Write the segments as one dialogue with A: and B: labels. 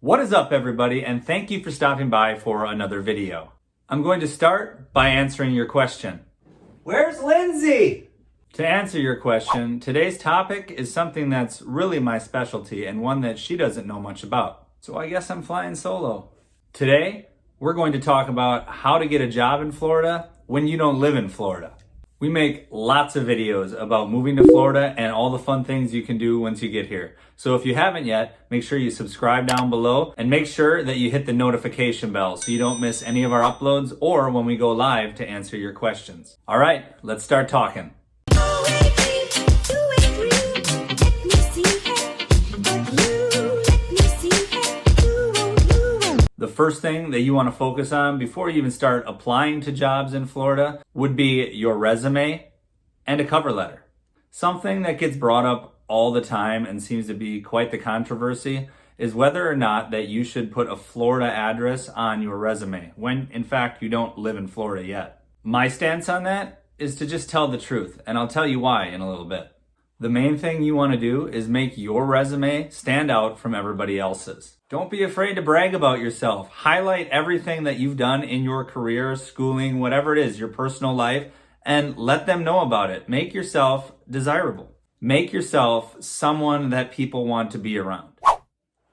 A: What is up, everybody, and thank you for stopping by for another video. I'm going to start by answering your question.
B: Where's Lindsay?
A: To answer your question, today's topic is something that's really my specialty and one that she doesn't know much about. So I guess I'm flying solo. Today, we're going to talk about how to get a job in Florida when you don't live in Florida. We make lots of videos about moving to Florida and all the fun things you can do once you get here. So if you haven't yet, make sure you subscribe down below and make sure that you hit the notification bell so you don't miss any of our uploads or when we go live to answer your questions. All right, let's start talking. The first thing that you want to focus on before you even start applying to jobs in Florida would be your resume and a cover letter. Something that gets brought up all the time and seems to be quite the controversy is whether or not that you should put a Florida address on your resume when in fact you don't live in Florida yet. My stance on that is to just tell the truth, and I'll tell you why in a little bit. The main thing you want to do is make your resume stand out from everybody else's. Don't be afraid to brag about yourself. Highlight everything that you've done in your career, schooling, whatever it is, your personal life, and let them know about it. Make yourself desirable. Make yourself someone that people want to be around.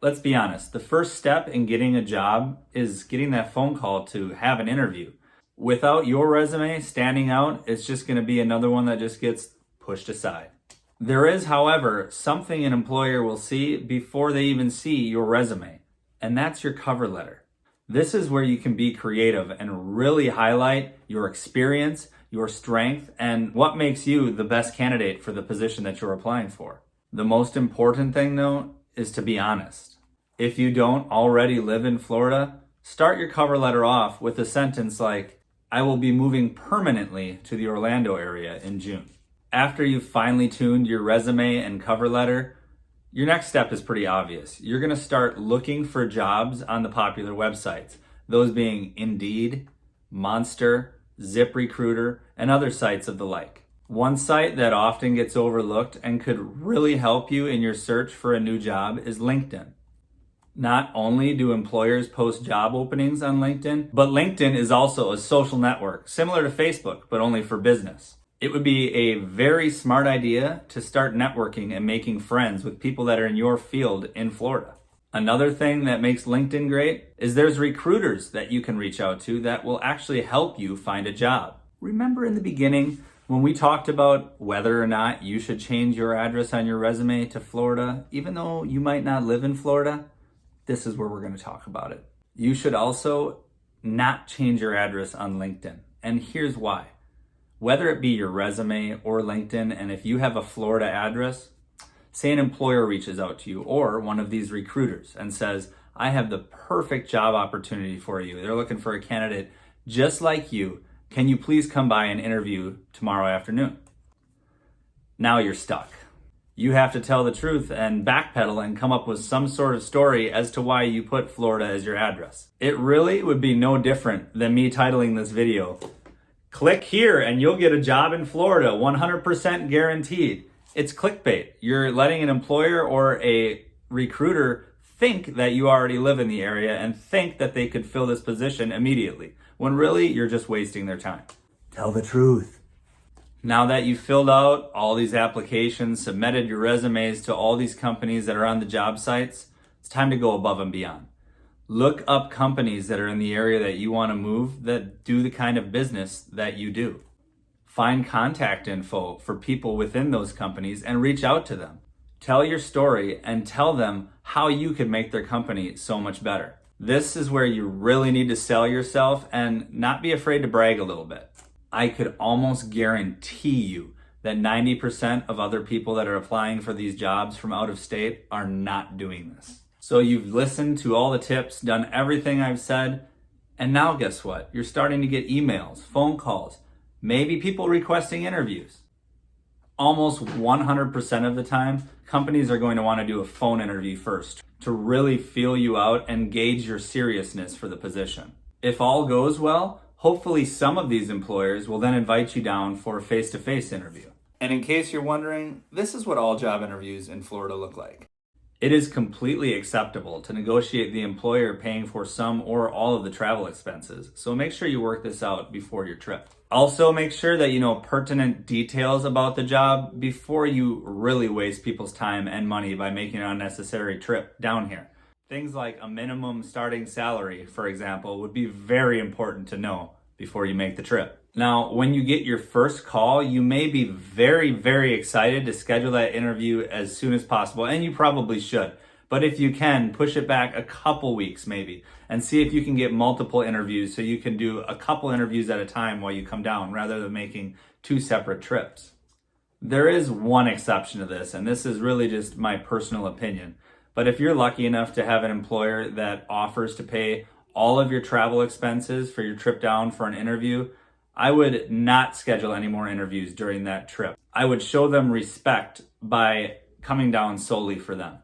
A: Let's be honest, the first step in getting a job is getting that phone call to have an interview. Without your resume standing out, it's just going to be another one that just gets pushed aside. There is, however, something an employer will see before they even see your resume, and that's your cover letter. This is where you can be creative and really highlight your experience, your strength, and what makes you the best candidate for the position that you're applying for. The most important thing, though, is to be honest. If you don't already live in Florida, start your cover letter off with a sentence like, "I will be moving permanently to the Orlando area in June." After you've finely tuned your resume and cover letter, your next step is pretty obvious. You're going to start looking for jobs on the popular websites, those being Indeed, Monster, ZipRecruiter, and other sites of the like. One site that often gets overlooked and could really help you in your search for a new job is LinkedIn. Not only do employers post job openings on LinkedIn, but LinkedIn is also a social network, similar to Facebook, but only for business. It would be a very smart idea to start networking and making friends with people that are in your field in Florida. Another thing that makes LinkedIn great is there's recruiters that you can reach out to that will actually help you find a job. Remember in the beginning when we talked about whether or not you should change your address on your resume to Florida, even though you might not live in Florida? This is where we're going to talk about it. You should also not change your address on LinkedIn, and here's why. Whether it be your resume or LinkedIn, and if you have a Florida address, say an employer reaches out to you or one of these recruiters and says, "I have the perfect job opportunity for you. They're looking for a candidate just like you. Can you please come by and interview tomorrow afternoon?" Now you're stuck. You have to tell the truth and backpedal and come up with some sort of story as to why you put Florida as your address. It really would be no different than me titling this video, "Click here and you'll get a job in Florida, 100% guaranteed." It's clickbait. You're letting an employer or a recruiter think that you already live in the area and think that they could fill this position immediately, when really you're just wasting their time. Tell the truth. Now that you've filled out all these applications, submitted your resumes to all these companies that are on the job sites, it's time to go above and beyond. Look up companies that are in the area that you want to move that do the kind of business that you do. Find contact info for people within those companies and reach out to them. Tell your story and tell them how you could make their company so much better. This is where you really need to sell yourself and not be afraid to brag a little bit. I could almost guarantee you that 90% of other people that are applying for these jobs from out of state are not doing this. So you've listened to all the tips, done everything I've said, and now guess what? You're starting to get emails, phone calls, maybe people requesting interviews. Almost 100% of the time, companies are going to want to do a phone interview first to really feel you out and gauge your seriousness for the position. If all goes well, hopefully some of these employers will then invite you down for a face-to-face interview. And in case you're wondering, this is what all job interviews in Florida look like. It is completely acceptable to negotiate the employer paying for some or all of the travel expenses, so make sure you work this out before your trip. Also, make sure that you know pertinent details about the job before you really waste people's time and money by making an unnecessary trip down here. Things like a minimum starting salary, for example, would be very important to know before you make the trip. Now, when you get your first call, you may be very, very excited to schedule that interview as soon as possible, and you probably should. But if you can, push it back a couple weeks maybe, and see if you can get multiple interviews so you can do a couple interviews at a time while you come down, rather than making 2 separate trips. There is one exception to this, and this is really just my personal opinion. But if you're lucky enough to have an employer that offers to pay all of your travel expenses for your trip down for an interview, I would not schedule any more interviews during that trip. I would show them respect by coming down solely for them.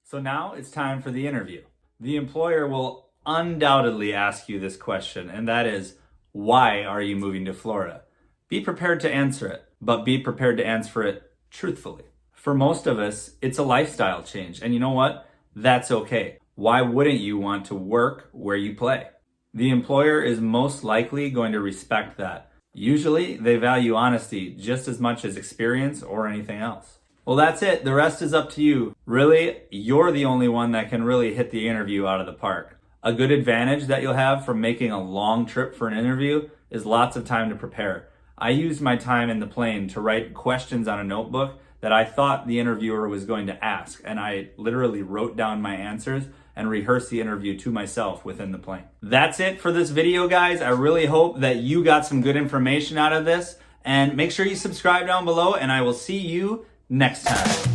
A: So now it's time for the interview. The employer will undoubtedly ask you this question, and that is, why are you moving to Florida? Be prepared to answer it, but be prepared to answer it truthfully. For most of us, it's a lifestyle change, and you know what? That's okay. Why wouldn't you want to work where you play? The employer is most likely going to respect that. Usually, they value honesty just as much as experience or anything else. Well, that's it. The rest is up to you. Really, you're the only one that can really hit the interview out of the park. A good advantage that you'll have from making a long trip for an interview is lots of time to prepare. I used my time in the plane to write questions on a notebook that I thought the interviewer was going to ask, and I literally wrote down my answers and rehearsed the interview to myself within the plane. That's it for this video, guys. I really hope that you got some good information out of this, and make sure you subscribe down below, and I will see you next time.